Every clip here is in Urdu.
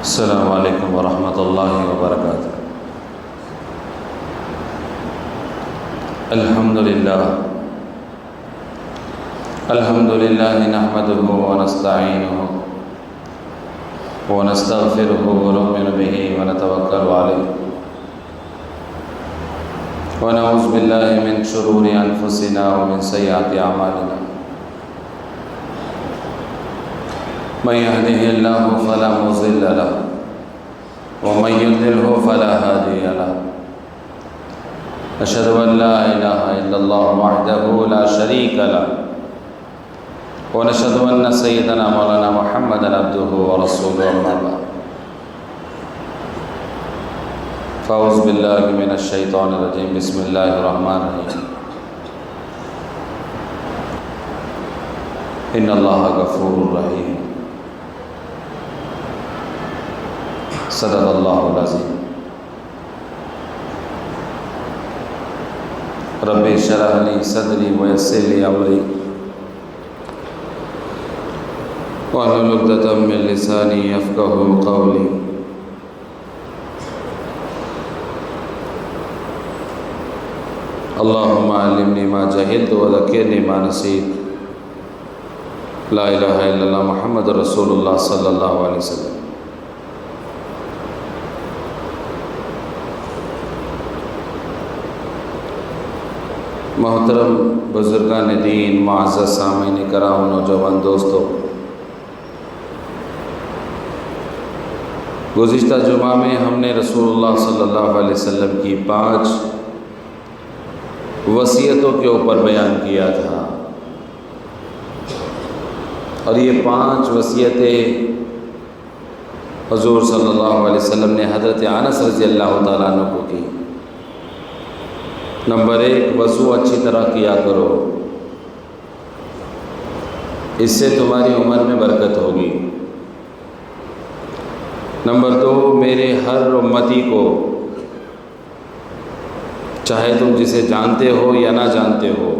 السلام علیکم ورحمۃ اللہ وبرکاتہ۔ الحمدللہ نحمده ونستعینه ونستغفره ونؤمن به ونتوکل علیہ ونعوذ باللہ من شرور انفسنا ومن سیئات اعمالنا، من يهده الله فلا مضل له ومن يضلل فلا هادي له، أشهد أن لا إله إلا الله وحده لا شريك له، ونشهد أن سيدنا مولانا محمدا عبده ورسوله، أما بعد فأعوذ بالله من الشيطان الرجيم، بسم الله الرحمن الرحيم، إن الله غفور رحيم، صدق اللہ العظیم۔ رب اشرح لی صدری ویسر لی امری واحلل عقدۃ من لسانی یفقہوا قولی۔ اللہم علمنی ما جہلت وذکرنی ما نسیت۔ لا الہ الا اللہ محمد رسول اللہ صلی اللہ علیہ وسلم۔ محترم بزرگان دین، معزز سامعین کرام، نوجوان دوستو، گزشتہ جمعہ میں ہم نے رسول اللہ صلی اللہ علیہ وسلم کی 5 وصیتوں کے اوپر بیان کیا تھا، اور یہ 5 وصیتیں حضور صلی اللہ علیہ وسلم نے حضرت انس رضی اللہ تعالیٰ عنہ کو کی۔ نمبر 1، وضو اچھی طرح کیا کرو، اس سے تمہاری عمر میں برکت ہوگی۔ نمبر 2، میرے ہر امتی کو، چاہے تم جسے جانتے ہو یا نہ جانتے ہو،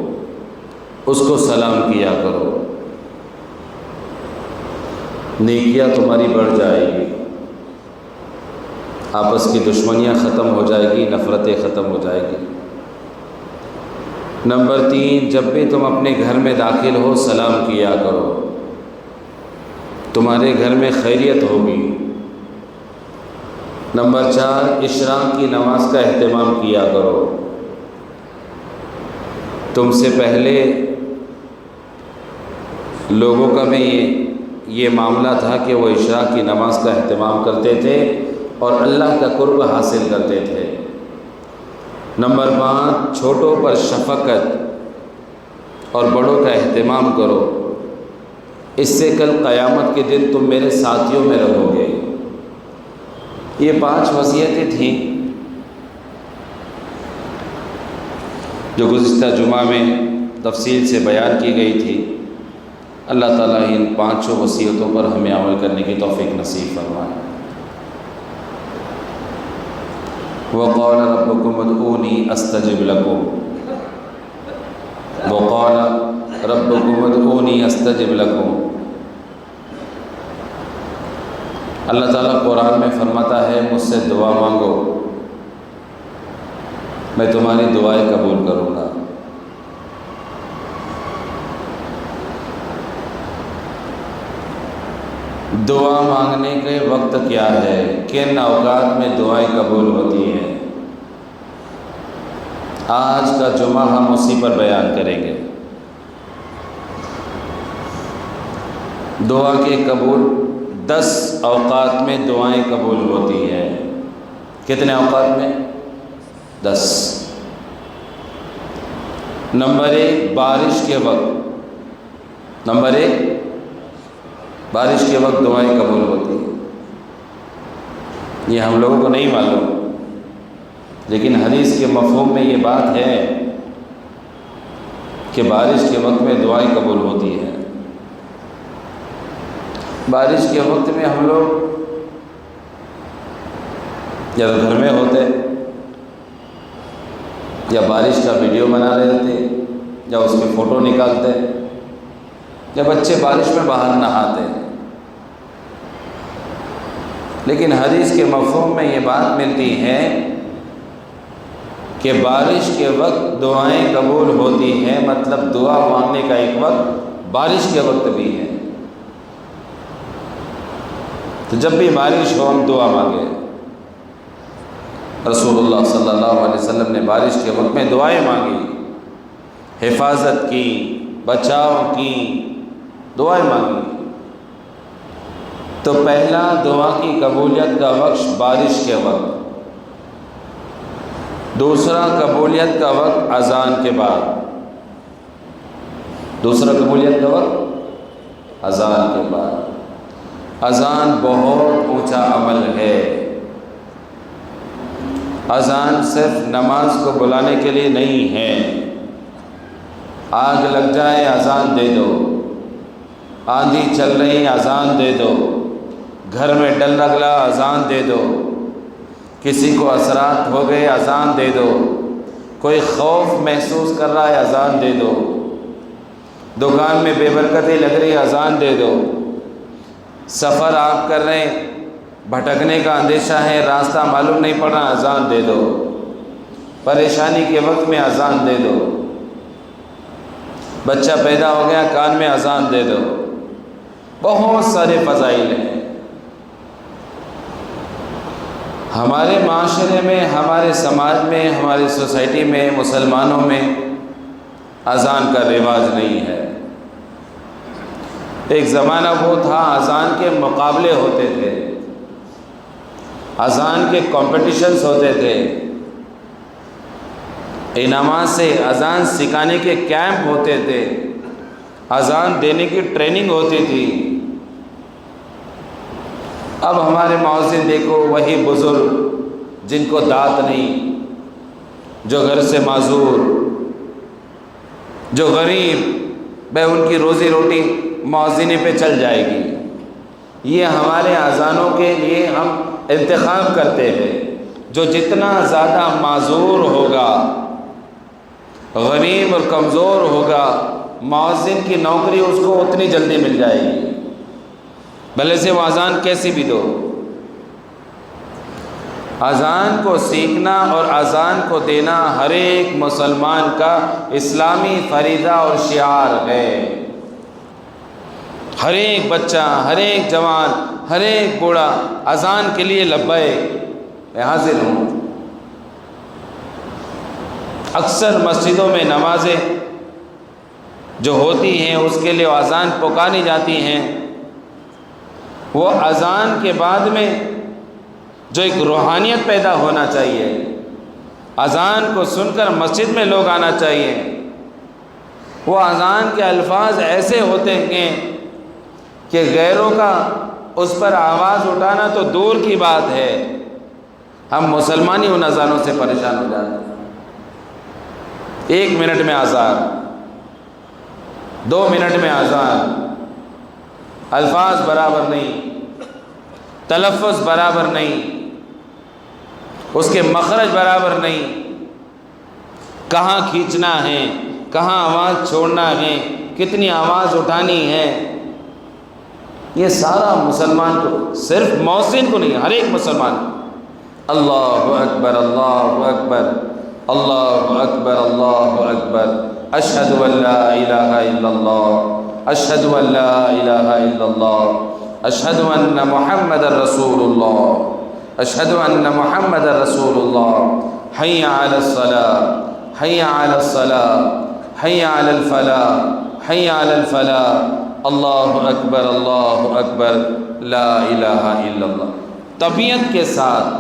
اس کو سلام کیا کرو، نیکیاں تمہاری بڑھ جائے گی، آپس کی دشمنیاں ختم ہو جائے گی، نفرتیں ختم ہو جائے گی۔ نمبر 3، جب بھی تم اپنے گھر میں داخل ہو سلام کیا کرو، تمہارے گھر میں خیریت ہوگی۔ نمبر 4، اشراق کی نماز کا اہتمام کیا کرو، تم سے پہلے لوگوں کا میں یہ معاملہ تھا کہ وہ اشراق کی نماز کا اہتمام کرتے تھے اور اللہ کا قرب حاصل کرتے تھے۔ نمبر 5، چھوٹوں پر شفقت اور بڑوں کا اہتمام کرو، اس سے کل قیامت کے دن تم میرے ساتھیوں میں رہو گے۔ یہ 5 وصیتیں تھیں جو گزشتہ جمعہ میں تفصیل سے بیان کی گئی تھی۔ اللہ تعالیٰ ان 5 وصیتوں پر ہمیں عمل کرنے کی توفیق نصیب فرمائے۔ وَقَالَ رَبُّكُمُ ادْعُونِي أَسْتَجِبْ لَكُمْ، وَقَالَ رَبُّكُمُ ادْعُونِي أَسْتَجِبْ لَكُمْ۔ اللہ تعالیٰ قرآن میں فرماتا ہے، مجھ سے دعا مانگو، میں تمہاری دعائیں قبول کروں گا۔ دعا مانگنے کے وقت کیا ہے، کن اوقات میں دعائیں قبول ہوتی ہیں، آج کا جمعہ ہم اسی پر بیان کریں گے۔ دعا کے قبول 10 اوقات میں دعائیں قبول ہوتی ہیں۔ کتنے اوقات میں؟ 10۔ نمبر 1، بارش کے وقت۔ نمبر 1، بارش کے وقت دعائیں قبول ہوتی ہیں۔ یہ ہم لوگوں کو نہیں معلوم، لیکن حدیث کے مفہوم میں یہ بات ہے کہ بارش کے وقت میں دعائیں قبول ہوتی ہیں۔ بارش کے وقت میں ہم لوگ یا گھر میں ہوتے، یا بارش کا ویڈیو بنا رہے ہوتے، یا اس کی فوٹو نکالتے، یا بچے بارش میں باہر نہاتے ہیں۔ لیکن حدیث کے مفہوم میں یہ بات ملتی ہے کہ بارش کے وقت دعائیں قبول ہوتی ہیں، مطلب دعا مانگنے کا ایک وقت بارش کے وقت بھی ہے۔ تو جب بھی بارش ہو ہم دعا مانگے۔ رسول اللہ صلی اللہ علیہ وسلم نے بارش کے وقت میں دعائیں مانگی، حفاظت کی، بچاؤ کی، دعائیں مانگی۔ تو پہلا دعا کی قبولیت کا وقت بارش کے وقت، دوسرا قبولیت کا وقت اذان کے بعد، دوسرا قبولیت کا وقت اذان کے بعد۔ اذان بہت اونچا عمل ہے۔ اذان صرف نماز کو بلانے کے لیے نہیں ہے۔ آگ لگ جائے اذان دے دو، آندھی چل رہی اذان دے دو، گھر میں ڈر لگا اذان دے دو، کسی کو اثرات ہو گئے اذان دے دو، کوئی خوف محسوس کر رہا ہے اذان دے دو، دکان میں بے برکتی لگ رہی ہے اذان دے دو، سفر آپ کر رہے ہیں بھٹکنے کا اندیشہ ہے، راستہ معلوم نہیں پڑ رہا، اذان دے دو، پریشانی کے وقت میں اذان دے دو، بچہ پیدا ہو گیا کان میں اذان دے دو۔ بہت سارے فضائل ہیں۔ ہمارے معاشرے میں، ہمارے سماج میں، ہماری سوسائٹی میں، مسلمانوں میں اذان کا رواج نہیں ہے۔ ایک زمانہ وہ تھا اذان کے مقابلے ہوتے تھے، اذان کے کمپٹیشنز ہوتے تھے، انعامات سے اذان سکھانے کے کیمپ ہوتے تھے، اذان دینے کی ٹریننگ ہوتی تھی۔ اب ہمارے مؤذن دیکھو، وہی بزرگ جن کو دانت نہیں، جو گھر سے معذور، جو غریب، بھائی ان کی روزی روٹی مؤذنی پہ چل جائے گی۔ یہ ہمارے اذانوں کے لیے ہم انتخاب کرتے ہیں، جو جتنا زیادہ معذور ہوگا، غریب اور کمزور ہوگا، مؤذن کی نوکری اس کو اتنی جلدی مل جائے گی، بھلے سے وہ اذان کیسی بھی دو۔ اذان کو سیکھنا اور اذان کو دینا ہر ایک مسلمان کا اسلامی فریضہ اور شعار ہے۔ ہر ایک بچہ، ہر ایک جوان، ہر ایک بوڑھا اذان کے لیے لبیک، میں حاضر ہوں۔ اکثر مسجدوں میں نمازیں جو ہوتی ہیں اس کے لیے اذان پکاری جاتی ہیں، وہ اذان کے بعد میں جو ایک روحانیت پیدا ہونا چاہیے، اذان کو سن کر مسجد میں لوگ آنا چاہیے۔ وہ اذان کے الفاظ ایسے ہوتے ہیں کہ غیروں کا اس پر آواز اٹھانا تو دور کی بات ہے، ہم مسلمانی ان اذانوں سے پریشان ہو جاتے ہیں۔ 1 منٹ میں اذان، 2 منٹ میں اذان، الفاظ برابر نہیں، تلفظ برابر نہیں، اس کے مخرج برابر نہیں، کہاں کھینچنا ہے، کہاں آواز چھوڑنا ہے، کتنی آواز اٹھانی ہے، یہ سارا مسلمان کو، صرف مؤذن کو نہیں، ہر ایک مسلمان کو۔ اللہ اکبر، اللہ اکبر، اللہ اکبر، اللہ اکبر، اشہد ان لا الہ الا اللہ، اشہد ان لا الہ الا اللہ، اشہد ان محمد رسول اللہ، اشہد ان محمد رسول اللہ، حی علی الصلاۃ، حی علی الصلاۃ، حی علی الفلاح، حی علی الفلاح، اللہ اکبر، اللہ اکبر، لا الہ الا اللہ۔ طبیعت کے ساتھ،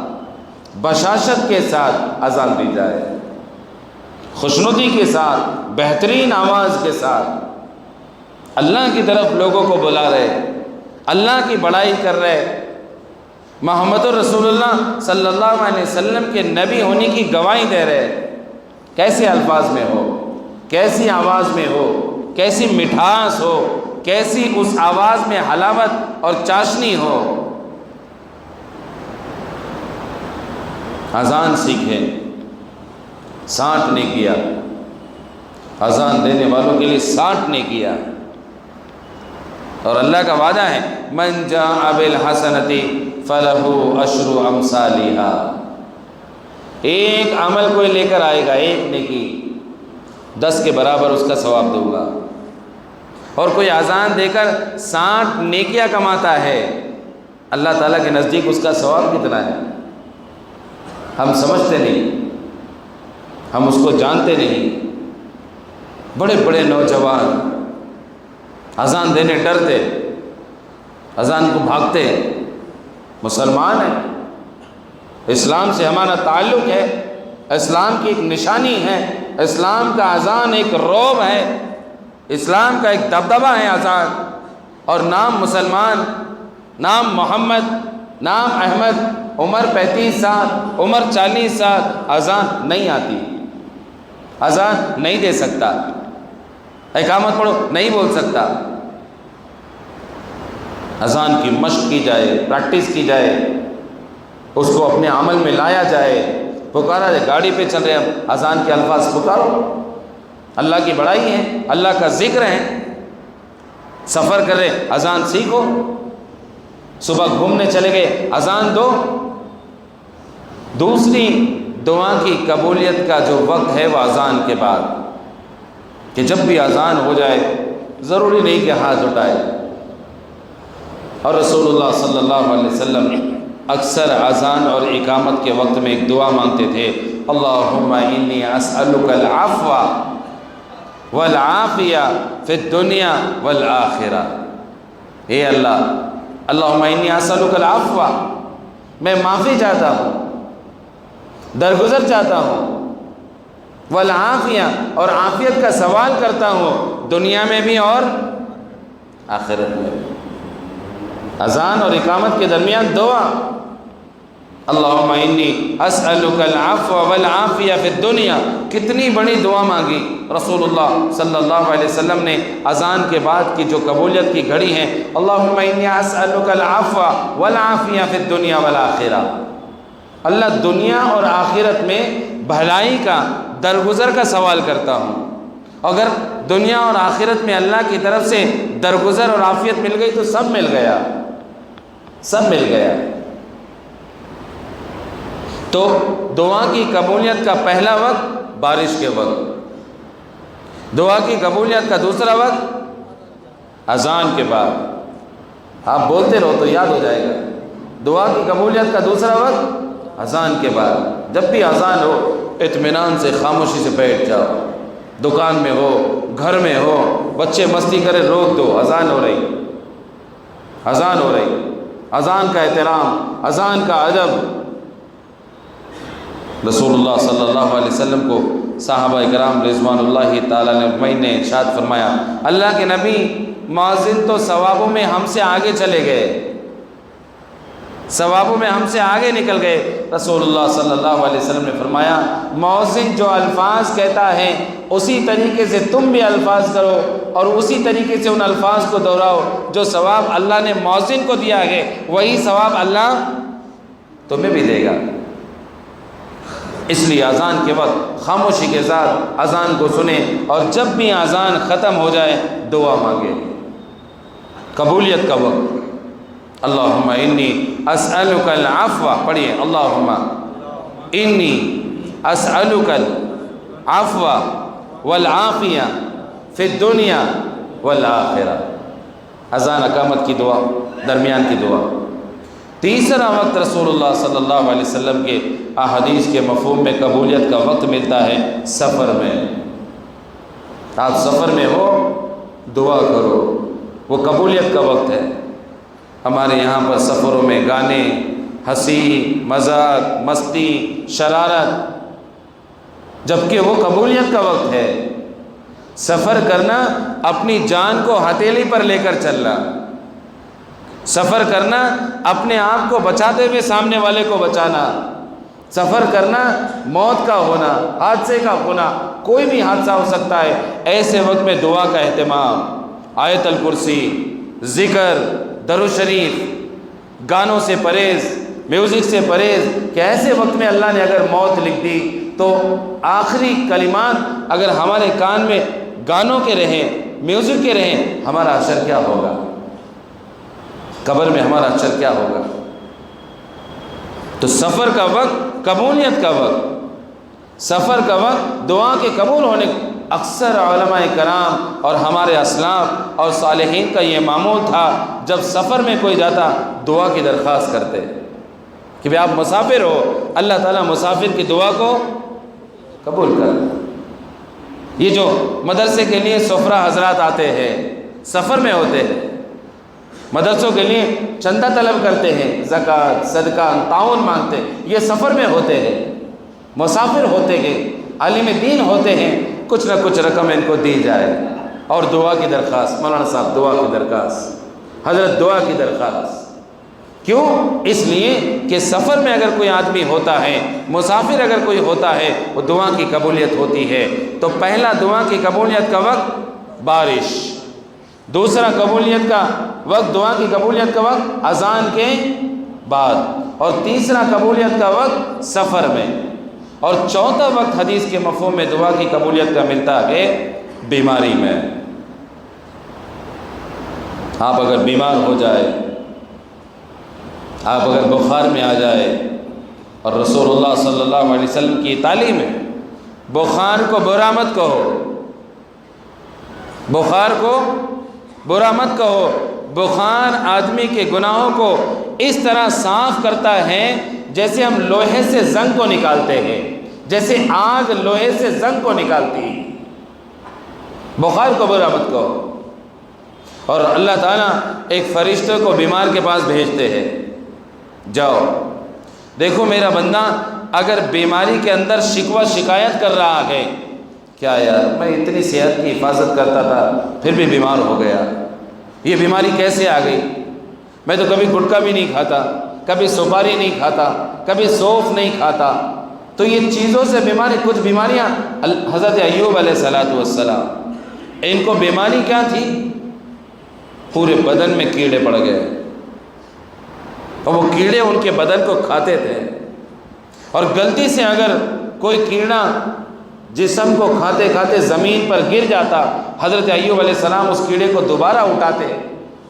بشاشت کے ساتھ اذان دی جائے، خوشنودی کے ساتھ، بہترین آواز کے ساتھ، اللہ کی طرف لوگوں کو بلا رہے، اللہ کی بڑائی کر رہے، محمد رسول اللہ صلی اللہ علیہ وسلم کے نبی ہونے کی گواہی دے رہے۔ کیسے الفاظ میں ہو، کیسی آواز میں ہو، کیسی مٹھاس ہو، کیسی اس آواز میں حلاوت اور چاشنی ہو۔ اذان سیکھیں، 60 نے کیا، اذان دینے والوں کے لیے 60 نے کیا۔ اور اللہ کا وعدہ ہے من جاء بالحسنۃ فلہ عشر امثالھا، ایک عمل کوئی لے کر آئے گا، ایک نیکی 10 کے برابر اس کا ثواب دوں گا۔ اور کوئی اذان دے کر 60 نیکیاں کماتا ہے، اللہ تعالیٰ کے نزدیک اس کا ثواب کتنا ہے؟ ہم سمجھتے نہیں، ہم اس کو جانتے نہیں۔ بڑے بڑے نوجوان اذان دینے ڈرتے، اذان کو بھاگتے، مسلمان ہیں، اسلام سے ہمارا تعلق ہے، اسلام کی ایک نشانی ہے، اسلام کا اذان ایک رعب ہے، اسلام کا ایک دبدبہ ہے اذان، اور نام مسلمان، نام محمد، نام احمد، عمر 35 سال، عمر 40 سال، اذان نہیں آتی، اذان نہیں دے سکتا، اقامت پڑھو نہیں بول سکتا۔ اذان کی مشق کی جائے، پریکٹس کی جائے، اس کو اپنے عمل میں لایا جائے۔ پکارا جائے، گاڑی پہ چل رہے ہیں، اذان کے الفاظ پکارو، اللہ کی بڑائی ہے، اللہ کا ذکر ہے۔ سفر کر رہے، اذان سیکھو، صبح گھومنے چلے گئے، اذان دو۔ دوسری دعا کی قبولیت کا جو وقت ہے وہ اذان کے بعد، کہ جب بھی اذان ہو جائے ضروری نہیں کہ ہاتھ اٹھائے، اور رسول اللہ صلی اللہ علیہ وسلم اکثر اذان اور اقامت کے وقت میں ایک دعا مانگتے تھے، اللہم انی اسألک العفو والعافیہ فی الدنیا والآخرہ۔ اے اللہ، اللہم انی اسألک العفو، میں معافی چاہتا ہوں، درگزر چاہتا ہوں، والعافیہ، اور عافیت کا سوال کرتا ہوں، دنیا میں بھی اور آخرت میں بھی۔ اذان اور اقامت کے درمیان دعا، اللہم انی اسألک العفو والعافیہ فی الدنیا، کتنی بڑی دعا مانگی رسول اللہ صلی اللہ علیہ وسلم نے۔ اذان کے بعد کی جو قبولیت کی گھڑی ہے، اللہم انی اسألک العفو والعافیہ فی الدنیا والآخرہ، اللہ دنیا اور آخرت میں بھلائی کا، درگزر کا سوال کرتا ہوں۔ اگر دنیا اور آخرت میں اللہ کی طرف سے درگزر اور عافیت مل گئی تو سب مل گیا، سب مل گیا۔ تو دعا کی قبولیت کا پہلا وقت بارش کے وقت، دعا کی قبولیت کا دوسرا وقت اذان کے بعد۔ آپ بولتے رہو تو یاد ہو جائے گا۔ دعا کی قبولیت کا دوسرا وقت اذان کے بعد۔ جب بھی اذان ہو اطمینان سے، خاموشی سے بیٹھ جاؤ، دکان میں ہو، گھر میں ہو، بچے مستی کرے، روک دو، اذان ہو رہی، اذان ہو رہی۔ اذان کا احترام، اذان کا ادب۔ رسول اللہ صلی اللہ علیہ وسلم کو صحابہ کرام رضوان اللہ تعالیٰ اجمعین نے ارشاد فرمایا، اللہ کے نبی مؤذن تو ثوابوں میں ہم سے آگے چلے گئے، ثوابوں میں ہم سے آگے نکل گئے۔ رسول اللہ صلی اللہ علیہ وسلم نے فرمایا، مؤذن جو الفاظ کہتا ہے اسی طریقے سے تم بھی الفاظ کرو، اور اسی طریقے سے ان الفاظ کو دہراؤ۔ جو ثواب اللہ نے مؤذن کو دیا ہے وہی ثواب اللہ تمہیں بھی دے گا۔ اس لیے اذان کے وقت خاموشی کے ساتھ اذان کو سنیں، اور جب بھی اذان ختم ہو جائے دعا مانگے۔ قبولیت کا وقت، اللہم انی اسألک العفو، پڑھیے، اللہم انی اسألک العفو والعافیہ فی الدنیا والآخرہ۔ اذان اقامت کی دعا، درمیان کی دعا۔ تیسرا وقت رسول اللہ صلی اللہ علیہ وسلم کے احادیث کے مفہوم میں قبولیت کا وقت ملتا ہے سفر میں۔ آپ سفر میں ہو، دعا کرو، وہ قبولیت کا وقت ہے۔ ہمارے یہاں پر سفروں میں گانے، ہنسی، مذاق، مستی، شرارت، جبکہ وہ قبولیت کا وقت ہے۔ سفر کرنا اپنی جان کو ہتھیلی پر لے کر چلنا، سفر کرنا اپنے آپ کو بچاتے ہوئے سامنے والے کو بچانا، سفر کرنا موت کا ہونا، حادثے کا ہونا، کوئی بھی حادثہ ہو سکتا ہے۔ ایسے وقت میں دعا کا اہتمام، آیت الکرسی، ذکر، درود شریف، گانوں سے پرہیز، میوزک سے پرہیز، کہ ایسے وقت میں اللہ نے اگر موت لکھ دی تو آخری کلمات اگر ہمارے کان میں گانوں کے رہیں، میوزک کے رہیں، ہمارا اثر کیا ہوگا؟ قبر میں ہمارا اچر کیا ہوگا؟ تو سفر کا وقت قبولیت کا وقت، سفر کا وقت دعا کے قبول ہونے، اکثر علماء کرام اور ہمارے اسلاف اور صالحین کا یہ معمول تھا، جب سفر میں کوئی جاتا دعا کی درخواست کرتے کہ بھئی آپ مسافر ہو، اللہ تعالیٰ مسافر کی دعا کو قبول کر۔ یہ جو مدرسے کے لیے سفرہ حضرات آتے ہیں، سفر میں ہوتے ہیں، مدرسوں کے لیے چندہ طلب کرتے ہیں، زکوٰۃ صدقہ تعاون مانگتے ہیں، یہ سفر میں ہوتے ہیں، مسافر ہوتے ہیں، عالم دین ہوتے ہیں، کچھ نہ کچھ رقم ان کو دی جائے اور دعا کی درخواست، مولانا صاحب دعا کی درخواست، حضرت دعا کی درخواست۔ کیوں؟ اس لیے کہ سفر میں اگر کوئی آدمی ہوتا ہے، مسافر اگر کوئی ہوتا ہے، وہ دعا کی قبولیت ہوتی ہے۔ تو پہلا دعا کی قبولیت کا وقت بارش، دوسرا قبولیت کا وقت، دعا کی قبولیت کا وقت اذان کے بعد، اور تیسرا قبولیت کا وقت سفر میں، اور چوتھا وقت حدیث کے مفہوم میں دعا کی قبولیت کا ملتا ہے بیماری میں۔ آپ اگر بیمار ہو جائے، آپ اگر بخار میں آ جائے، اور رسول اللہ صلی اللہ علیہ وسلم کی تعلیم ہے بخار کو برا مت کہو، بخار کو برا مت کہو۔ بخار آدمی کے گناہوں کو اس طرح صاف کرتا ہے جیسے ہم لوہے سے زنگ کو نکالتے ہیں، جیسے آگ لوہے سے زنگ کو نکالتی ہے۔ بخار کو برا مت کہو۔ اور اللہ تعالیٰ ایک فرشتے کو بیمار کے پاس بھیجتے ہیں، جاؤ دیکھو میرا بندہ اگر بیماری کے اندر شکوہ شکایت کر رہا ہے، کیا یار میں اتنی صحت کی حفاظت کرتا تھا پھر بھی بیمار ہو گیا، یہ بیماری کیسے آ گئی؟ میں تو کبھی گٹکا بھی نہیں کھاتا، کبھی سپاری نہیں کھاتا، کبھی سونف نہیں کھاتا۔ تو یہ چیزوں سے بیماری، کچھ بیماریاں حضرت ایوب علیہ السلام، ان کو بیماری کیا تھی؟ پورے بدن میں کیڑے پڑ گئے، اور وہ کیڑے ان کے بدن کو کھاتے تھے، اور غلطی سے اگر کوئی کیڑا جسم کو کھاتے کھاتے زمین پر گر جاتا، حضرت ایوب علیہ السلام اس کیڑے کو دوبارہ اٹھاتے،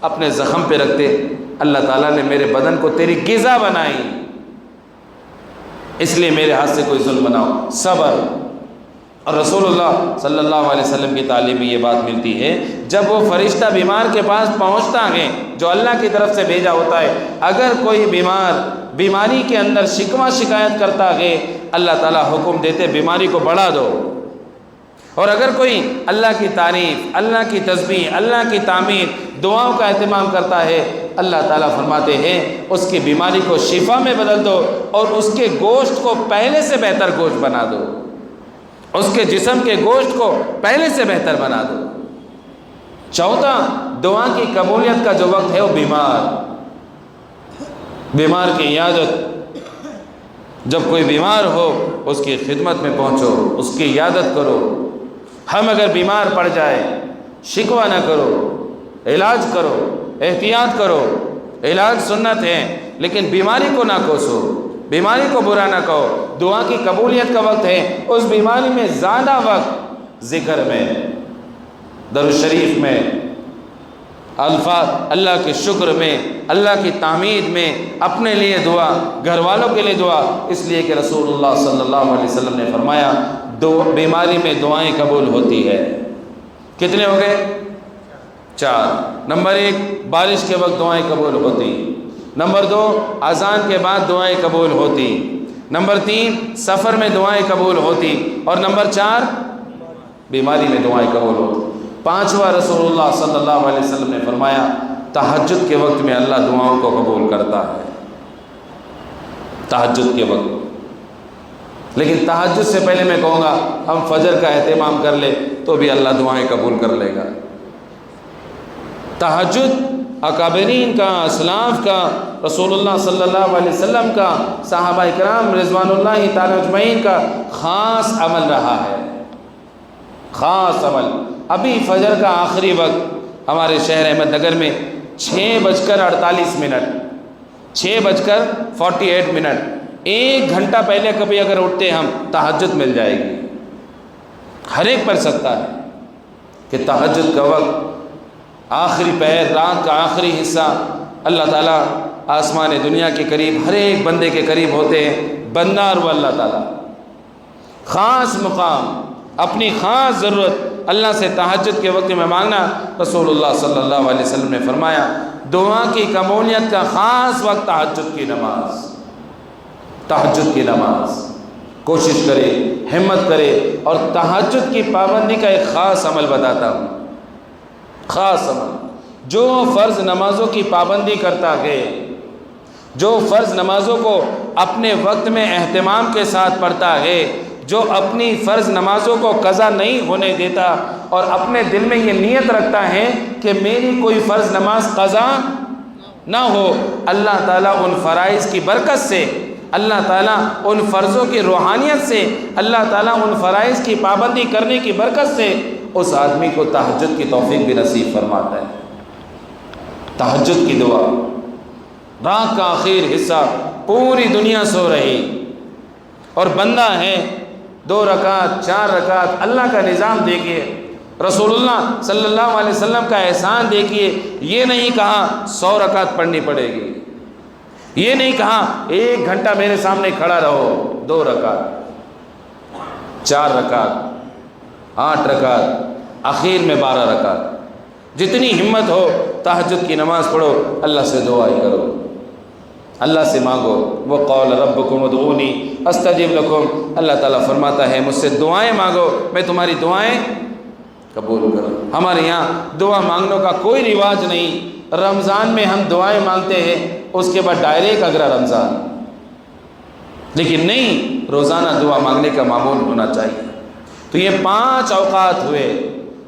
اپنے زخم پہ رکھتے، اللہ تعالیٰ نے میرے بدن کو تیری غذا بنائی، اس لیے میرے ہاتھ سے کوئی ظلم نہ ہو، صبر۔ اور رسول اللہ صلی اللہ علیہ وسلم کی تعلیم میں یہ بات ملتی ہے، جب وہ فرشتہ بیمار کے پاس پہنچتا ہے جو اللہ کی طرف سے بھیجا ہوتا ہے، اگر کوئی بیمار بیماری کے اندر شکوہ شکایت کرتا ہے، اللہ تعالیٰ حکم دیتے بیماری کو بڑھا دو۔ اور اگر کوئی اللہ کی تعریف، اللہ کی تسبیح، اللہ کی تعمیر، دعاؤں کا اہتمام کرتا ہے، اللہ تعالیٰ فرماتے ہیں اس کی بیماری کو شفا میں بدل دو، اور اس کے گوشت کو پہلے سے بہتر گوشت بنا دو، اس کے جسم کے گوشت کو پہلے سے بہتر بنا دو۔ چوتھا دعا کی قبولیت کا جو وقت ہے وہ بیمار کی عیادت، جب کوئی بیمار ہو اس کی خدمت میں پہنچو، اس کی عیادت کرو۔ ہم اگر بیمار پڑ جائے شکوہ نہ کرو، علاج کرو، احتیاط کرو، علاج سنت ہے، لیکن بیماری کو نہ کوسو، بیماری کو برا نہ کہو۔ دعا کی قبولیت کا وقت ہے اس بیماری میں زیادہ وقت ذکر میں، درود شریف میں، الفاظ اللہ کے شکر میں، اللہ کی تعمید میں، اپنے لیے دعا، گھر والوں کے لیے دعا، اس لیے کہ رسول اللہ صلی اللہ علیہ وسلم نے فرمایا بیماری میں دعائیں قبول ہوتی ہے۔ کتنے ہو گئے؟ 4۔ نمبر 1 بارش کے وقت دعائیں قبول ہوتی، نمبر 2 اذان کے بعد دعائیں قبول ہوتی، نمبر 3 سفر میں دعائیں قبول ہوتی، اور نمبر 4 بیماری میں دعائیں قبول ہوتی۔ 5واں رسول اللہ صلی اللہ علیہ وسلم نے فرمایا تہجد کے وقت میں اللہ دعاؤں کو قبول کرتا ہے، تہجد کے وقت۔ لیکن تہجد سے پہلے میں کہوں گا ہم فجر کا اہتمام کر لیں تو بھی اللہ دعائیں قبول کر لے گا۔ تہجد اکابرین کا، اسلاف کا، رسول اللہ صلی اللہ علیہ وسلم کا، صحابہ کرام رضوان اللہ تعالی اجمعین کا خاص عمل رہا ہے، خاص عمل۔ ابھی فجر کا آخری وقت ہمارے شہر احمد نگر میں 6:48، 6:48، 1 گھنٹہ پہلے کبھی اگر اٹھتے ہم تہجد مل جائے گی۔ ہر ایک پڑھ سکتا ہے کہ تہجد کا وقت، آخری پہر، رات کا آخری حصہ اللہ تعالیٰ آسمان دنیا کے قریب ہر ایک بندے کے قریب ہوتے ہیں، بندہ اور وہ اللہ تعالیٰ۔ خاص مقام، اپنی خاص ضرورت اللہ سے تہجد کے وقت میں مانگنا، رسول اللہ صلی اللہ علیہ وسلم نے فرمایا دعا کی قبولیت کا خاص وقت تہجد کی نماز۔ تہجد کی نماز کوشش کرے، ہمت کرے، اور تہجد کی پابندی کا ایک خاص عمل بتاتا ہوں، خاص عمل۔ جو فرض نمازوں کی پابندی کرتا ہے، جو فرض نمازوں کو اپنے وقت میں اہتمام کے ساتھ پڑھتا ہے، جو اپنی فرض نمازوں کو قضا نہیں ہونے دیتا اور اپنے دل میں یہ نیت رکھتا ہے کہ میری کوئی فرض نماز قضا نہ ہو، اللہ تعالیٰ ان فرائض کی برکت سے، اللہ تعالیٰ ان فرضوں کی روحانیت سے، اللہ تعالیٰ ان فرائض کی پابندی کرنے کی برکت سے اس آدمی کو تہجد کی توفیق بھی نصیب فرماتا ہے۔ تہجد کی دعا، رات کا آخر حصہ پوری دنیا سو رہی اور بندہ ہے 2 رکعت 4 رکعت، اللہ کا نظام دیکھیے، رسول اللہ صلی اللہ علیہ وسلم کا احسان دیکھیے۔ یہ نہیں کہا 100 رکعت پڑھنی پڑے گی، یہ نہیں کہا 1 گھنٹہ میرے سامنے کھڑا رہو، 2 رکعت 4 رکعت 8 رکعت، آخر میں 12 رکعت۔ جتنی ہمت ہو تہجد کی نماز پڑھو، اللہ سے دعائیں کرو، اللہ سے مانگو۔ وہ قول ربکم ادعونی استجب لکم، اللہ تعالیٰ فرماتا ہے مجھ سے دعائیں مانگو، میں تمہاری دعائیں قبول کروں۔ ہمارے یہاں دعا مانگنے کا کوئی رواج نہیں، رمضان میں ہم دعائیں مانگتے ہیں، اس کے بعد ڈائریکٹ اگلا رمضان، لیکن نہیں، روزانہ دعا مانگنے کا معمول ہونا چاہیے۔ تو یہ 5 اوقات ہوئے۔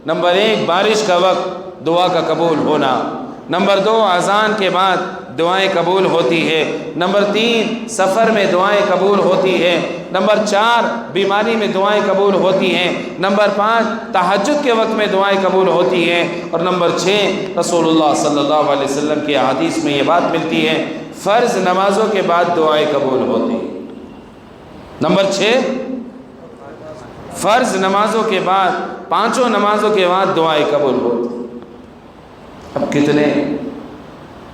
نمبر 1 بارش کا وقت، دعا کا قبول ہونا۔ نمبر 2 اذان کے بعد دعائیں قبول ہوتی ہے۔ نمبر 3 سفر میں دعائیں قبول ہوتی ہے۔ نمبر 4 بیماری میں دعائیں قبول ہوتی ہیں۔ نمبر 5 تہجد کے وقت میں دعائیں قبول ہوتی ہیں۔ اور نمبر 6 رسول اللہ صلی اللہ علیہ وسلم کی احادیث میں یہ بات ملتی ہے، فرض نمازوں کے بعد دعائیں قبول ہوتی ہیں۔ نمبر 6 فرض نمازوں کے بعد، 5 نمازوں کے بعد دعائیں قبول ہوتی ہیں۔ اب کتنے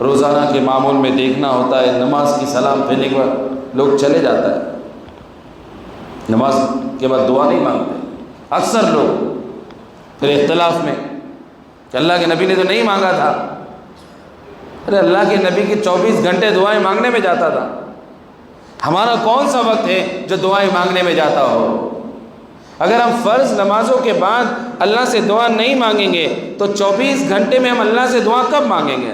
روزانہ کے معمول میں دیکھنا ہوتا ہے، نماز کی سلام پھیرنے کے بعد لوگ چلے جاتا ہے، نماز کے بعد دعا نہیں مانگتے اکثر لوگ۔ پھر اختلاف میں کہ اللہ کے نبی نے تو نہیں مانگا تھا۔ ارے اللہ کے نبی کی 24 گھنٹے دعائیں مانگنے میں جاتا تھا، ہمارا کون سا وقت ہے جو دعائیں مانگنے میں جاتا ہو؟ اگر ہم فرض نمازوں کے بعد اللہ سے دعا نہیں مانگیں گے تو 24 گھنٹے میں ہم اللہ سے دعا کب مانگیں گے؟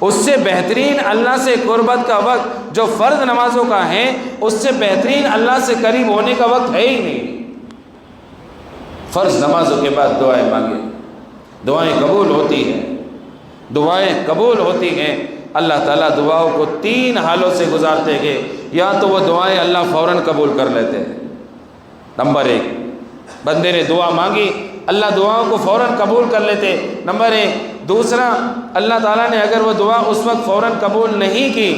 اس سے بہترین اللہ سے قربت کا وقت جو فرض نمازوں کا ہے، اس سے بہترین اللہ سے قریب ہونے کا وقت ہے ہی نہیں۔ فرض نمازوں کے بعد دعائیں مانگیں، دعائیں قبول ہوتی ہیں، دعائیں قبول ہوتی ہیں۔ اللہ تعالیٰ دعاؤں کو 3 حالوں سے گزارتے ہیں، یا تو وہ دعائیں اللہ فوراً قبول کر لیتے ہیں۔ نمبر 1 بندے نے دعا مانگی، اللہ دعاؤں کو فوراً قبول کر لیتے، نمبر 1۔ دوسرا، اللہ تعالیٰ نے اگر وہ دعا اس وقت فوراً قبول نہیں کی،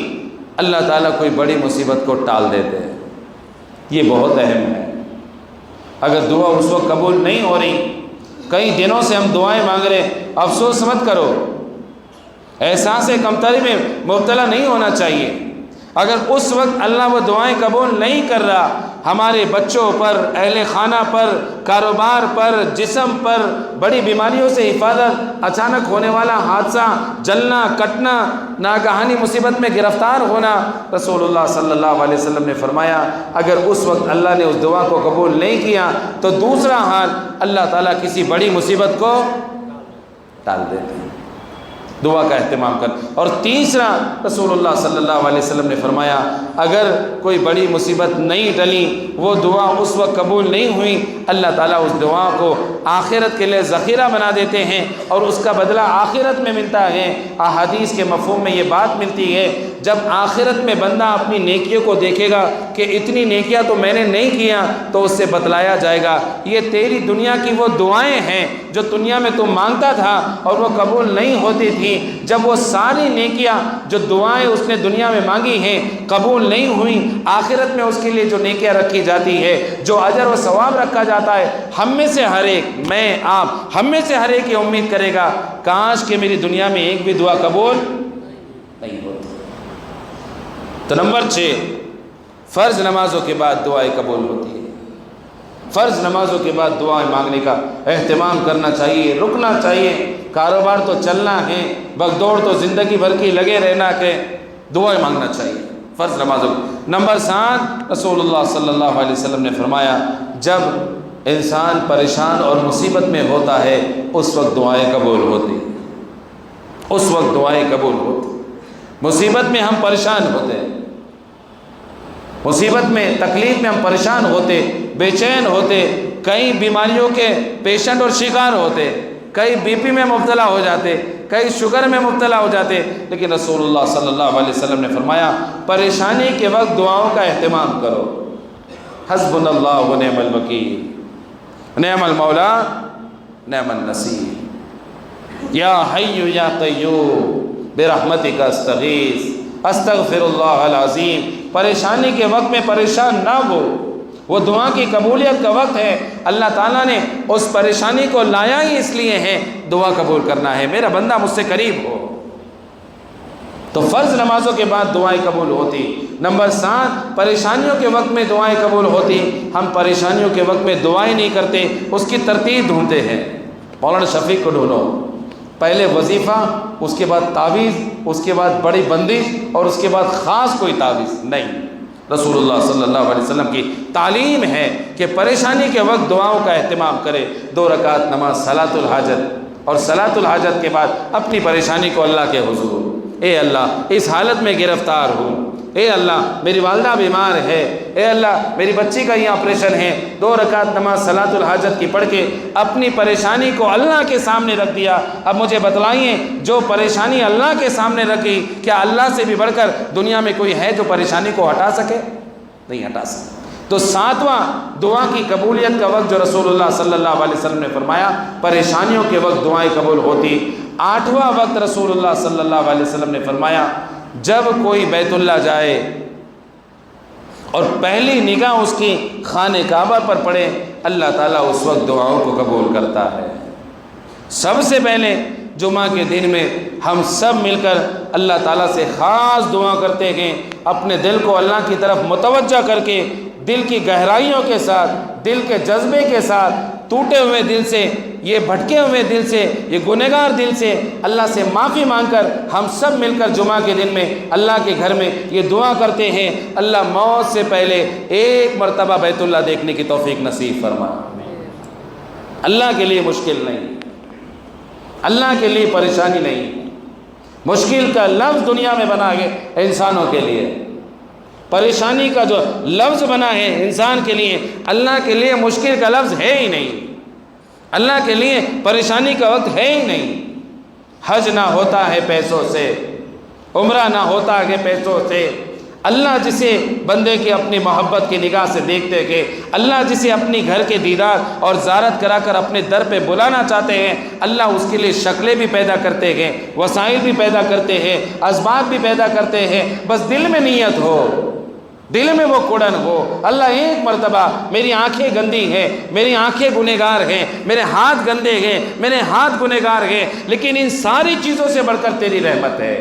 اللہ تعالیٰ کوئی بڑی مصیبت کو ٹال دیتے ہیں۔ یہ بہت اہم ہے۔ اگر دعا اس وقت قبول نہیں ہو رہی، کئی دنوں سے ہم دعائیں مانگ رہے، افسوس مت کرو، احساس کمتری میں مبتلا نہیں ہونا چاہیے۔ اگر اس وقت اللہ وہ دعائیں قبول نہیں کر رہا، ہمارے بچوں پر، اہل خانہ پر، کاروبار پر، جسم پر بڑی بیماریوں سے حفاظت، اچانک ہونے والا حادثہ، جلنا، کٹنا، ناگہانی مصیبت میں گرفتار ہونا، رسول اللہ صلی اللہ علیہ وسلم نے فرمایا اگر اس وقت اللہ نے اس دعا کو قبول نہیں کیا تو دوسرا حال اللہ تعالیٰ کسی بڑی مصیبت کو ٹال دیتے ہیں۔ دعا کا اہتمام کر۔ اور تیسرا، رسول اللہ صلی اللہ علیہ وسلم نے فرمایا اگر کوئی بڑی مصیبت نہیں ٹلی، وہ دعا اس وقت قبول نہیں ہوئی، اللہ تعالیٰ اس دعا کو آخرت کے لیے ذخیرہ بنا دیتے ہیں اور اس کا بدلہ آخرت میں ملتا ہے۔ احادیث کے مفہوم میں یہ بات ملتی ہے، جب آخرت میں بندہ اپنی نیکیوں کو دیکھے گا کہ اتنی نیکیاں تو میں نے نہیں کیا، تو اس سے بتلایا جائے گا یہ تیری دنیا کی وہ دعائیں ہیں جو دنیا میں تو مانگتا تھا اور وہ قبول نہیں ہوتی تھی۔ جب وہ ساری نیکیاں جو دعائیں اس نے دنیا میں مانگی ہیں قبول نہیں ہوئیں، آخرت میں اس کے لیے جو نیکیاں رکھی جاتی ہے، جو اجر و ثواب رکھا جاتا ہے، ہم میں سے ہر ایک، میں آپ ہم میں سے ہر ایک یہ امید کرے گا کاش کہ میری دنیا میں ایک بھی دعا قبول نہیں ہوتی۔ تو نمبر 6، فرض نمازوں کے بعد دعائیں قبول ہوتی ہے۔ فرض نمازوں کے بعد دعائیں مانگنے کا اہتمام کرنا چاہیے، رکنا چاہیے۔ کاروبار تو چلنا ہے، بھگ دوڑ تو زندگی بھر کی لگے رہنا کہ دعائیں مانگنا چاہیے فرض نمازوں۔ نمبر 7، رسول اللہ صلی اللہ علیہ وسلم نے فرمایا جب انسان پریشان اور مصیبت میں ہوتا ہے اس وقت دعائیں قبول ہوتی، اس وقت دعائیں قبول ہوتی۔ مصیبت میں ہم پریشان ہوتے ہیں، مصیبت میں تکلیف میں ہم پریشان ہوتے، بے چین ہوتے، کئی بیماریوں کے پیشنٹ اور شکار ہوتے، کئی بی پی میں مبتلا ہو جاتے، کئی شوگر میں مبتلا ہو جاتے، لیکن رسول اللہ صلی اللہ علیہ وسلم نے فرمایا پریشانی کے وقت دعاؤں کا اہتمام کرو۔ حسبنا اللہ و نعم الوکیل، نعم المولا نعم النصیر، یا حی یا قیوم برحمتک استغیث استغفر اللہ العظیم۔ پریشانی کے وقت میں پریشان نہ ہو، وہ دعا کی قبولیت کا وقت ہے۔ اللہ تعالیٰ نے اس پریشانی کو لایا ہی اس لیے ہے دعا قبول کرنا ہے، میرا بندہ مجھ سے قریب ہو۔ تو فرض نمازوں کے بعد دعائیں قبول ہوتی۔ نمبر 7، پریشانیوں کے وقت میں دعائیں قبول ہوتی۔ ہم پریشانیوں کے وقت میں دعائیں نہیں کرتے، اس کی ترتیب ڈھونڈتے ہیں۔ مولانا شفیق کو ڈھونڈو، پہلے وظیفہ، اس کے بعد تعویذ، اس کے بعد بڑی بندش، اور اس کے بعد خاص کوئی تعویذ نہیں۔ رسول اللہ صلی اللہ علیہ وسلم کی تعلیم ہے کہ پریشانی کے وقت دعاؤں کا اہتمام کرے۔ 2 رکعت نماز صلاۃ الحاجت، اور صلاۃ الحاجت کے بعد اپنی پریشانی کو اللہ کے حضور، اے اللہ اس حالت میں گرفتار ہوں، اے اللہ میری والدہ بیمار ہے، اے اللہ میری بچی کا یہ آپریشن ہے۔ 2 رکعت نماز صلاۃ الحاجت کی پڑھ کے اپنی پریشانی کو اللہ کے سامنے رکھ دیا۔ اب مجھے بتلائیے جو پریشانی اللہ کے سامنے رکھی، کیا اللہ سے بھی بڑھ کر دنیا میں کوئی ہے جو پریشانی کو ہٹا سکے؟ نہیں ہٹا سکے۔ تو 7واں دعا کی قبولیت کا وقت جو رسول اللہ صلی اللہ علیہ وسلم نے فرمایا پریشانیوں کے وقت دعائیں قبول ہوتی۔ 8واں وقت رسول اللہ صلی اللہ علیہ وسلم نے فرمایا جب کوئی بیت اللہ جائے اور پہلی نگاہ اس کی خانہ کعبہ پر پڑے، اللہ تعالیٰ اس وقت دعاؤں کو قبول کرتا ہے۔ سب سے پہلے جمعہ کے دن میں ہم سب مل کر اللہ تعالیٰ سے خاص دعا کرتے ہیں، اپنے دل کو اللہ کی طرف متوجہ کر کے، دل کی گہرائیوں کے ساتھ، دل کے جذبے کے ساتھ، ٹوٹے ہوئے دل سے، یہ بھٹکے ہوئے دل سے، یہ گنہگار دل سے اللہ سے معافی مانگ کر ہم سب مل کر جمعہ کے دن میں اللہ کے گھر میں یہ دعا کرتے ہیں، اللہ موت سے پہلے ایک مرتبہ بیت اللہ دیکھنے کی توفیق نصیب فرما۔ اللہ کے لیے مشکل نہیں، اللہ کے لیے پریشانی نہیں۔ مشکل کا لفظ دنیا میں بنا ہے انسانوں کے لیے، پریشانی کا جو لفظ بنا ہے انسان کے لیے، اللہ کے لیے مشکل کا لفظ ہے ہی نہیں، اللہ کے لیے پریشانی کا وقت ہے ہی نہیں۔ حج نہ ہوتا ہے پیسوں سے، عمرہ نہ ہوتا ہے پیسوں سے، اللہ جسے بندے کی اپنی محبت کی نگاہ سے دیکھتے ہیں، اللہ جسے اپنی گھر کے دیدار اور زیارت کرا کر اپنے در پہ بلانا چاہتے ہیں، اللہ اس کے لیے شکلیں بھی پیدا کرتے ہیں، وسائل بھی پیدا کرتے ہیں، اسباب بھی پیدا کرتے ہیں، بس دل میں نیت ہو، دل میں وہ کڑن ہو۔ اللہ ایک مرتبہ میری آنکھیں گندی ہیں، میری آنکھیں گنہگار ہیں، میرے ہاتھ گندے ہیں، میرے ہاتھ گنہگار ہیں، لیکن ان ساری چیزوں سے بڑھ کر تیری رحمت ہے،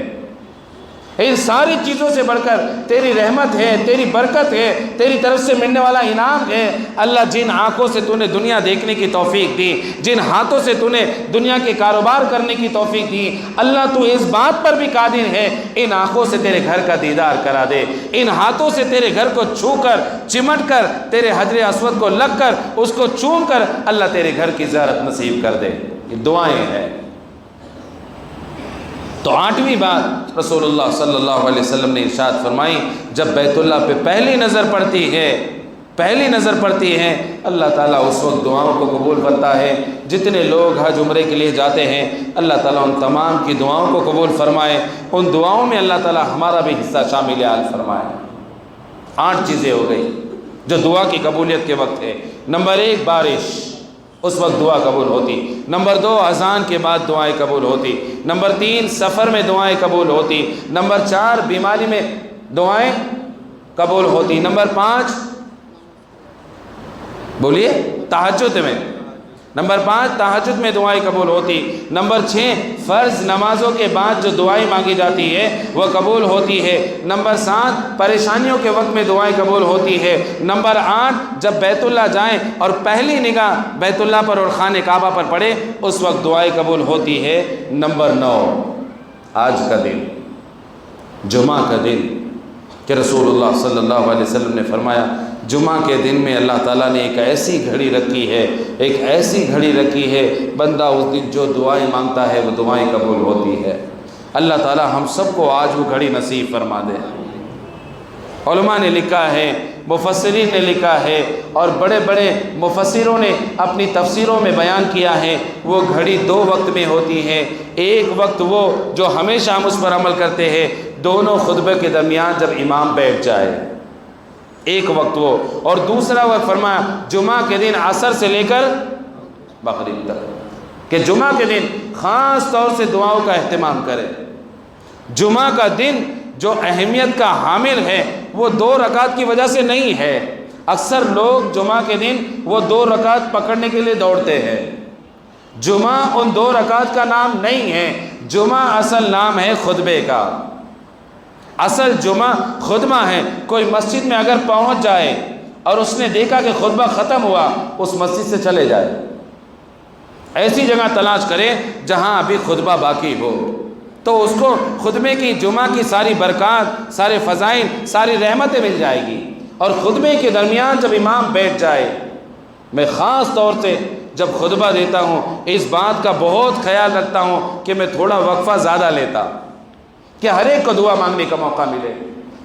ان ساری چیزوں سے بڑھ کر تیری رحمت ہے، تیری برکت ہے، تیری طرف سے ملنے والا انعام ہے۔ اللہ جن آنکھوں سے تو نے دنیا دیکھنے کی توفیق دی، جن ہاتھوں سے تو نے دنیا کے کاروبار کرنے کی توفیق دی، اللہ تو اس بات پر بھی قادر ہے ان آنکھوں سے تیرے گھر کا دیدار کرا دے، ان ہاتھوں سے تیرے گھر کو چھو کر، چمٹ کر، تیرے حجر اسود کو لگ کر، اس کو چوم کر اللہ تیرے گھر کی زیارت نصیب کر دے۔ یہ دعائیں ہیں۔ تو 8ویں بات رسول اللہ صلی اللہ علیہ وسلم نے ارشاد فرمائی جب بیت اللہ پہ پہلی نظر پڑتی ہے اللہ تعالیٰ اس وقت دعاؤں کو قبول کرتا ہے۔ جتنے لوگ حج عمرے کے لیے جاتے ہیں اللہ تعالیٰ ان تمام کی دعاؤں کو قبول فرمائے، ان دعاؤں میں اللہ تعالیٰ ہمارا بھی حصہ شامل حال فرمائے۔ 8 چیزیں ہو گئی جو دعا کی قبولیت کے وقت ہے۔ نمبر 1 بارش، اس وقت دعا قبول ہوتی۔ نمبر 2 اذان کے بعد دعائیں قبول ہوتی۔ نمبر 3 سفر میں دعائیں قبول ہوتی۔ نمبر 4 بیماری میں دعائیں قبول ہوتی۔ نمبر 5 بولیے تہجد میں، نمبر 5 تہجد میں دعائیں قبول ہوتی. نمبر 6 فرض نمازوں کے بعد جو دعائیں مانگی جاتی ہے وہ قبول ہوتی ہے. نمبر 7 پریشانیوں کے وقت میں دعائیں قبول ہوتی ہے. نمبر 8 جب بیت اللہ جائیں اور پہلی نگاہ بیت اللہ پر اور خانہ کعبہ پر پڑے اس وقت دعائیں قبول ہوتی ہے. نمبر 9 آج کا دن جمعہ کا دن کہ رسول اللہ صلی اللہ علیہ وسلم نے فرمایا جمعہ کے دن میں اللہ تعالیٰ نے ایک ایسی گھڑی رکھی ہے، ایک ایسی گھڑی رکھی ہے، بندہ اس دن جو دعائیں مانگتا ہے وہ دعائیں قبول ہوتی ہے. اللہ تعالیٰ ہم سب کو آج وہ گھڑی نصیب فرما دے. علماء نے لکھا ہے، مفسرین نے لکھا ہے اور بڑے بڑے مفسروں نے اپنی تفسیروں میں بیان کیا ہے وہ گھڑی 2 وقت میں ہوتی ہے. ایک وقت وہ جو ہمیشہ ہم اس پر عمل کرتے ہیں دونوں خطبے کے درمیان جب امام بیٹھ جائے، ایک وقت وہ، اور دوسرا وقت فرمایا جمعہ کے دن عصر سے لے کر مغرب تک کہ جمعہ کے دن خاص طور سے دعاؤں کا اہتمام کرے. جمعہ کا دن جو اہمیت کا حامل ہے وہ 2 رکعت کی وجہ سے نہیں ہے. اکثر لوگ جمعہ کے دن وہ 2 رکعت پکڑنے کے لیے دوڑتے ہیں. جمعہ ان 2 رکعت کا نام نہیں ہے، جمعہ اصل نام ہے خطبے کا. اصل جمعہ خطبہ ہے. کوئی مسجد میں اگر پہنچ جائے اور اس نے دیکھا کہ خطبہ ختم ہوا اس مسجد سے چلے جائے، ایسی جگہ تلاش کرے جہاں ابھی خطبہ باقی ہو تو اس کو خطبے کی جمعہ کی ساری برکات، سارے فضائل، ساری رحمتیں مل جائے گی. اور خطبے کے درمیان جب امام بیٹھ جائے، میں خاص طور سے جب خطبہ دیتا ہوں اس بات کا بہت خیال رکھتا ہوں کہ میں تھوڑا وقفہ زیادہ لیتا کہ ہر ایک کو دعا مانگنے کا موقع ملے،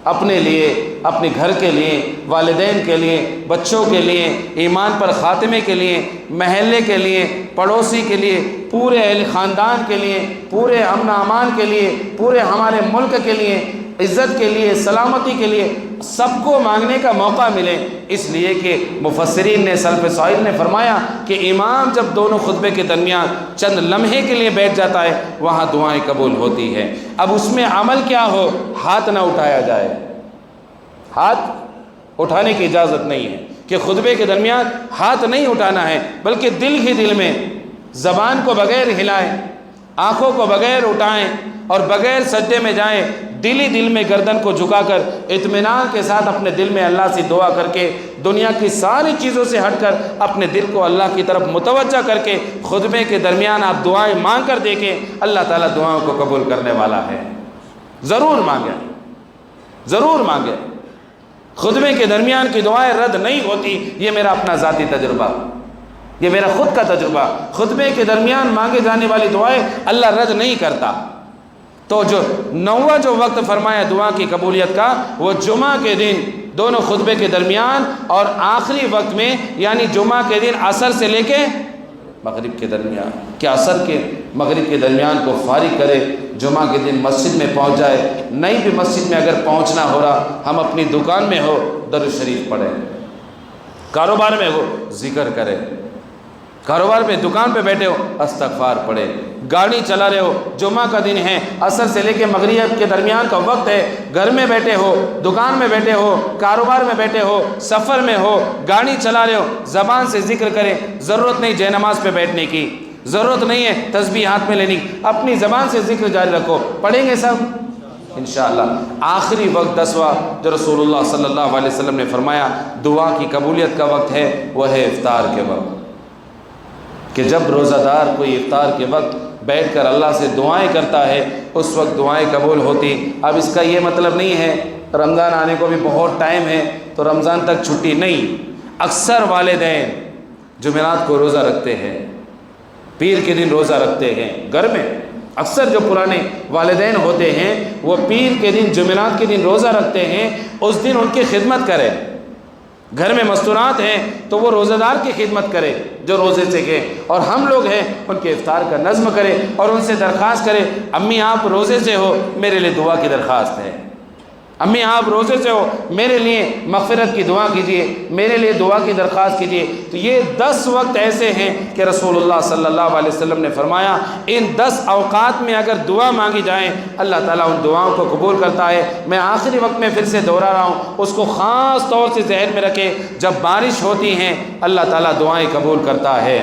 اپنے لیے، اپنے گھر کے لیے، والدین کے لیے، بچوں کے لیے، ایمان پر خاتمے کے لیے، محلے کے لیے، پڑوسی کے لیے، پورے اہل خاندان کے لیے، پورے امن و امان کے لیے، پورے ہمارے ملک کے لیے، عزت کے لیے، سلامتی کے لیے، سب کو مانگنے کا موقع ملے. اس لیے کہ مفسرین نے، سلف صالح نے فرمایا کہ امام جب دونوں خطبے کے درمیان چند لمحے کے لیے بیٹھ جاتا ہے وہاں دعائیں قبول ہوتی ہے. اب اس میں عمل کیا ہو، ہاتھ نہ اٹھایا جائے. ہاتھ اٹھانے کی اجازت نہیں ہے کہ خطبے کے درمیان ہاتھ نہیں اٹھانا ہے، بلکہ دل ہی دل میں، زبان کو بغیر ہلائیں، آنکھوں کو بغیر اٹھائیں اور بغیر سجدے میں جائیں، دل ہی دل میں گردن کو جھکا کر اطمینان کے ساتھ اپنے دل میں اللہ سے دعا کر کے، دنیا کی ساری چیزوں سے ہٹ کر اپنے دل کو اللہ کی طرف متوجہ کر کے خطبے کے درمیان آپ دعائیں مانگ کر دیکھیں. اللہ تعالیٰ دعاؤں کو قبول کرنے والا ہے. ضرور مانگیں، ضرور مانگیں. خطبے کے درمیان کی دعائیں رد نہیں ہوتی، یہ میرا اپنا ذاتی تجربہ، یہ میرا خود کا تجربہ. خطبے کے درمیان مانگے جانے والی دعائیں اللہ رد نہیں کرتا. تو جو 9واں جو وقت فرمایا دعا کی قبولیت کا وہ جمعہ کے دن دونوں خطبے کے درمیان اور آخری وقت میں، یعنی جمعہ کے دن عصر سے لے کے مغرب کے درمیان، کہ عصر کے مغرب کے درمیان کو فارغ کرے، جمعہ کے دن مسجد میں پہنچ جائے. نہیں بھی مسجد میں اگر پہنچنا ہو رہا، ہم اپنی دکان میں ہو درود شریف پڑھیں، کاروبار میں ہو ذکر کریں، کاروبار پہ دکان پہ بیٹھے ہو استغفار پڑھے، گاڑی چلا رہے ہو، جمعہ کا دن ہے، عصر سے لے کے مغرب کے درمیان کا وقت ہے، گھر میں بیٹھے ہو، دکان میں بیٹھے ہو، کاروبار میں بیٹھے ہو، سفر میں ہو، گاڑی چلا رہے ہو، زبان سے ذکر کریں. ضرورت نہیں جے نماز پہ بیٹھنے کی، ضرورت نہیں ہے تسبیح ہاتھ میں لینے کی، اپنی زبان سے ذکر جاری رکھو. پڑھیں گے سب انشاءاللہ. آخری وقت 10واں جو رسول اللہ صلی اللہ علیہ وسلم نے فرمایا دعا کی قبولیت کا وقت ہے وہ ہے افطار کے وقت، کہ جب روزہ دار کوئی افطار کے وقت بیٹھ کر اللہ سے دعائیں کرتا ہے اس وقت دعائیں قبول ہوتی. اب اس کا یہ مطلب نہیں ہے رمضان آنے کو بھی بہت ٹائم ہے تو رمضان تک چھٹی نہیں. اکثر والدین جمعرات کو روزہ رکھتے ہیں، پیر کے دن روزہ رکھتے ہیں گھر میں. اکثر جو پرانے والدین ہوتے ہیں وہ پیر کے دن، جمعرات کے دن روزہ رکھتے ہیں، اس دن ان کی خدمت کریں. گھر میں مستورات ہیں تو وہ روزہ دار کی خدمت کرے جو روزے سے گئے، اور ہم لوگ ہیں ان کے افطار کا نظم کرے اور ان سے درخواست کرے امی آپ روزے سے ہو میرے لیے دعا کی درخواست ہے، امی آپ روزے سے ہو میرے لیے مغفرت کی دعا کیجئے، میرے لیے دعا کی درخواست کیجئے. تو یہ 10 وقت ایسے ہیں کہ رسول اللہ صلی اللہ علیہ وسلم نے فرمایا ان 10 اوقات میں اگر دعا مانگی جائیں اللہ تعالیٰ ان دعاؤں کو قبول کرتا ہے. میں آخری وقت میں پھر سے دوہرا رہا ہوں، اس کو خاص طور سے ذہن میں رکھے، جب بارش ہوتی ہیں اللہ تعالیٰ دعائیں قبول کرتا ہے.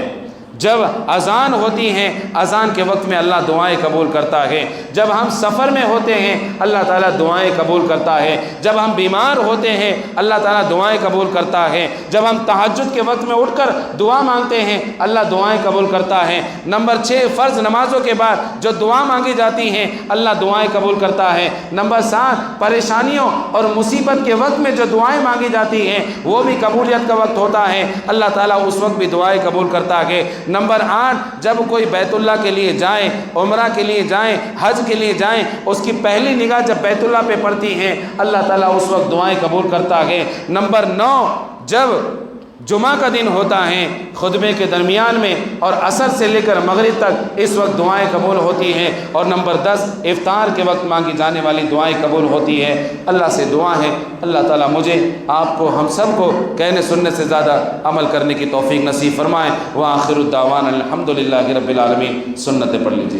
جب اذان ہوتی ہیں اذان کے وقت میں اللہ دعائیں قبول کرتا ہے، جب ہم سفر میں ہوتے ہیں اللہ تعالیٰ دعائیں قبول کرتا ہے، جب ہم بیمار ہوتے ہیں اللہ تعالیٰ دعائیں قبول کرتا ہے، جب ہم تہجد کے وقت میں اٹھ کر دعا مانگتے ہیں اللہ دعائیں قبول کرتا ہے۔ نمبر 6 فرض نمازوں کے بعد جو دعا مانگی جاتی ہیں اللہ دعائیں قبول کرتا ہے۔ نمبر 7 پریشانیوں اور مصیبت کے وقت میں جو دعائیں مانگی جاتی ہیں وہ بھی قبولیت کا وقت ہوتا ہے، اللہ تعالیٰ اس وقت بھی دعائیں قبول کرتا ہے۔ نمبر 8 جب کوئی بیت اللہ کے لیے جائیں، عمرہ کے لیے جائیں، حج کے لیے جائیں، اس کی پہلی نگاہ جب بیت اللہ پہ پڑتی ہیں اللہ تعالیٰ اس وقت دعائیں قبول کرتا ہے۔ نمبر 9 جب جمعہ کا دن ہوتا ہے خطبے کے درمیان میں اور عصر سے لے کر مغرب تک اس وقت دعائیں قبول ہوتی ہیں۔ اور نمبر 10 افطار کے وقت مانگی جانے والی دعائیں قبول ہوتی ہے۔ اللہ سے دعا ہے اللہ تعالیٰ مجھے آپ کو ہم سب کو کہنے سننے سے زیادہ عمل کرنے کی توفیق نصیب فرمائے۔ وآخر الدعوانا الحمدللہ رب العالمین۔ سنتیں پڑھ لیجیے۔